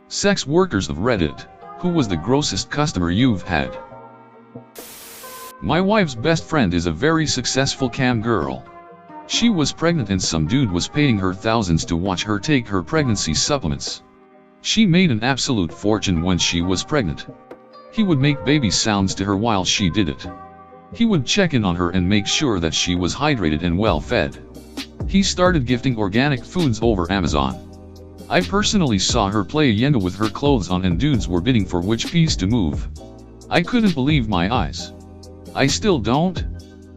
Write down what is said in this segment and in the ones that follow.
Sex workers of Reddit, who was the grossest customer you've had? My wife's best friend is a very successful cam girl. She was pregnant and some dude was paying her thousands to watch her take her pregnancy supplements. She made an absolute fortune when she was pregnant. He would make baby sounds to her while she did it. He would check in on her and make sure that she was hydrated and well fed. He started gifting organic foods over Amazon. I personally saw her play Yenga with her clothes on and dudes were bidding for which piece to move. I couldn't believe my eyes. I still don't.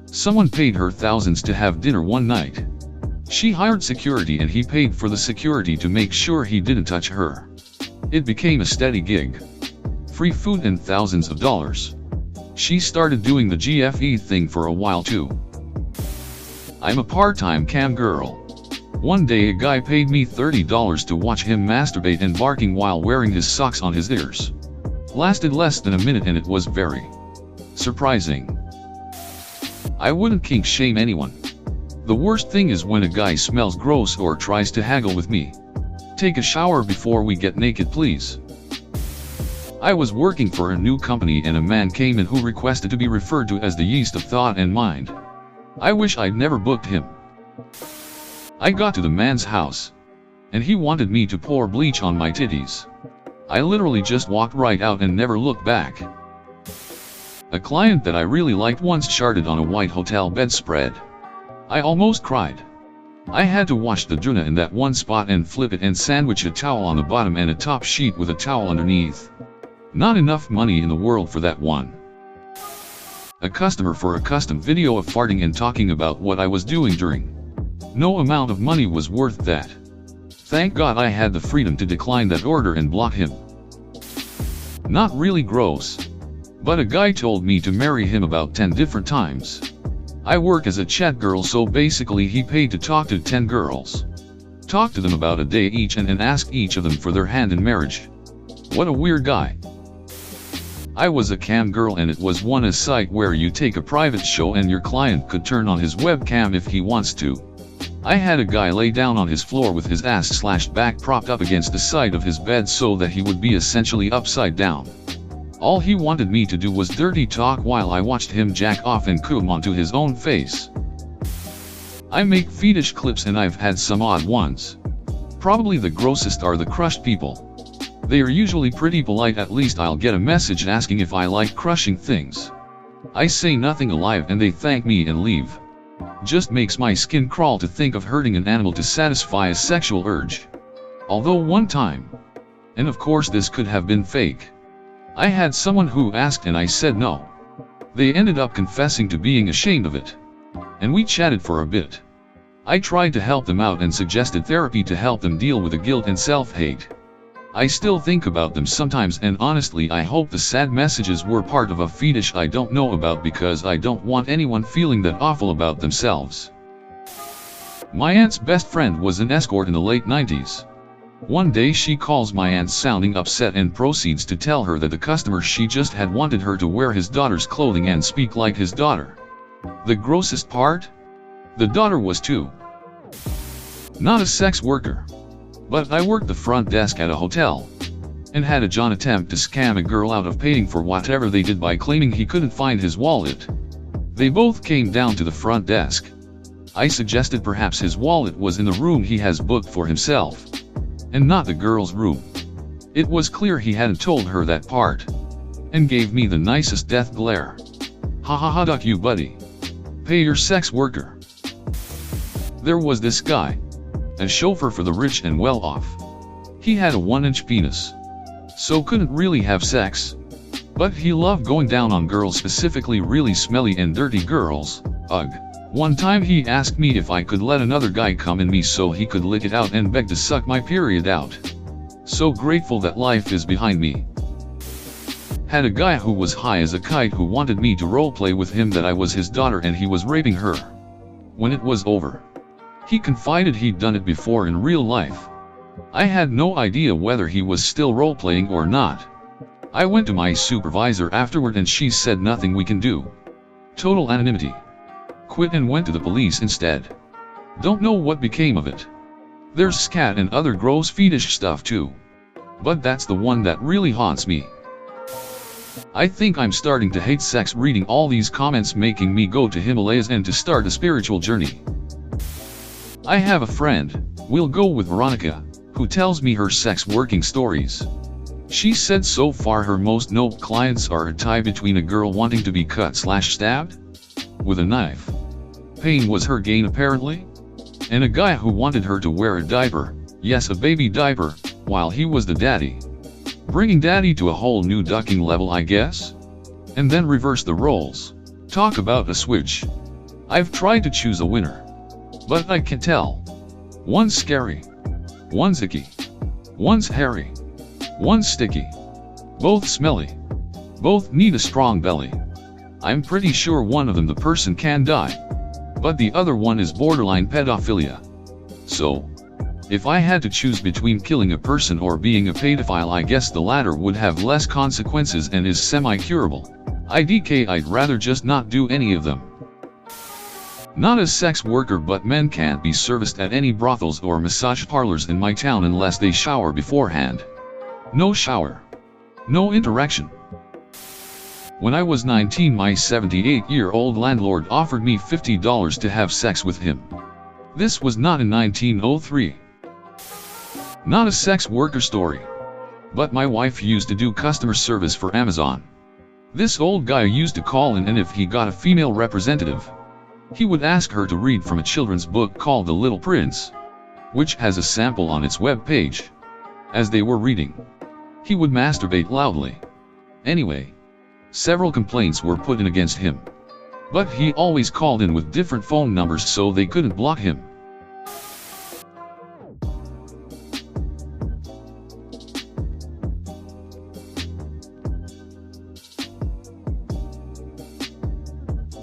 Someone paid her thousands to have dinner one night. She hired security and he paid for the security to make sure he didn't touch her. It became a steady gig. Free food and thousands of dollars. She started doing the GFE thing for a while too. I'm a part-time cam girl. One day a guy paid me $30 to watch him masturbate and barking while wearing his socks on his ears. Lasted less than a minute and it was very surprising. I wouldn't kink shame anyone. The worst thing is when a guy smells gross or tries to haggle with me. Take a shower before we get naked, please. I was working for a new company and a man came in who requested to be referred to as the yeast of thought and mind. I wish I'd never booked him. I got to the man's house, and he wanted me to pour bleach on my titties. I literally just walked right out and never looked back. A client that I really liked once sharted on a white hotel bedspread. I almost cried. I had to wash the druna in that one spot and flip it and sandwich a towel on the bottom and a top sheet with a towel underneath. Not enough money in the world for that one. A customer for a custom video of farting and talking about what I was doing during. No amount of money was worth that. Thank God I had the freedom to decline that order and block him. Not really gross. But a guy told me to marry him about 10 different times. I work as a chat girl, so basically he paid to talk to 10 girls. Talk to them about a day each and ask each of them for their hand in marriage. What a weird guy. I was a cam girl and it was a site where you take a private show and your client could turn on his webcam if he wants to. I had a guy lay down on his floor with his ass/back propped up against the side of his bed so that he would be essentially upside down. All he wanted me to do was dirty talk while I watched him jack off and cum onto his own face. I make fetish clips and I've had some odd ones. Probably the grossest are the crushed people. They are usually pretty polite, at least I'll get a message asking if I like crushing things. I say nothing alive and they thank me and leave. Just makes my skin crawl to think of hurting an animal to satisfy a sexual urge. Although one time, and of course this could have been fake, I had someone who asked and I said no. They ended up confessing to being ashamed of it. And we chatted for a bit. I tried to help them out and suggested therapy to help them deal with the guilt and self-hate. I still think about them sometimes and honestly I hope the sad messages were part of a fetish I don't know about because I don't want anyone feeling that awful about themselves. My aunt's best friend was an escort in the late 90s. One day she calls my aunt sounding upset and proceeds to tell her that the customer she just had wanted her to wear his daughter's clothing and speak like his daughter. The grossest part? The daughter was too. Not a sex worker. But I worked the front desk at a hotel. And had a John attempt to scam a girl out of paying for whatever they did by claiming he couldn't find his wallet. They both came down to the front desk. I suggested perhaps his wallet was in the room he has booked for himself. And not the girl's room. It was clear he hadn't told her that part. And gave me the nicest death glare. Ha ha ha, duck you buddy. Pay your sex worker. There was this guy. A chauffeur for the rich and well off. He had a 1-inch penis. So couldn't really have sex. But he loved going down on girls, specifically really smelly and dirty girls. Ugh. One time he asked me if I could let another guy come in me so he could lick it out and beg to suck my period out. So grateful that life is behind me. Had a guy who was high as a kite who wanted me to roleplay with him that I was his daughter and he was raping her. When it was over, he confided he'd done it before in real life. I had no idea whether he was still roleplaying or not. I went to my supervisor afterward and she said nothing we can do. Total anonymity. Quit and went to the police instead. Don't know what became of it. There's scat and other gross fetish stuff too. But that's the one that really haunts me. I think I'm starting to hate sex reading all these comments, making me go to Himalayas and to start a spiritual journey. I have a friend, we'll go with Veronica, who tells me her sex working stories. She said so far her most known clients are a tie between a girl wanting to be cut/stabbed with a knife. Pain was her gain apparently. And a guy who wanted her to wear a diaper, yes, a baby diaper, while he was the daddy. Bringing daddy to a whole new ducking level, I guess? And then reverse the roles. Talk about a switch. I've tried to choose a winner. But I can tell. One's scary. One's icky. One's hairy. One's sticky. Both smelly. Both need a strong belly. I'm pretty sure one of them the person can die. But the other one is borderline pedophilia. So, if I had to choose between killing a person or being a pedophile, I guess the latter would have less consequences and is semi-curable. I'd rather just not do any of them. Not a sex worker, but men can't be serviced at any brothels or massage parlors in my town unless they shower beforehand. No shower. No interaction. When I was 19, my 78-year-old landlord offered me $50 to have sex with him. This was not in 1903. Not a sex worker story. But my wife used to do customer service for Amazon. This old guy used to call in, and if he got a female representative, he would ask her to read from a children's book called The Little Prince, which has a sample on its web page. As they were reading, he would masturbate loudly. Anyway, several complaints were put in against him. But he always called in with different phone numbers so they couldn't block him.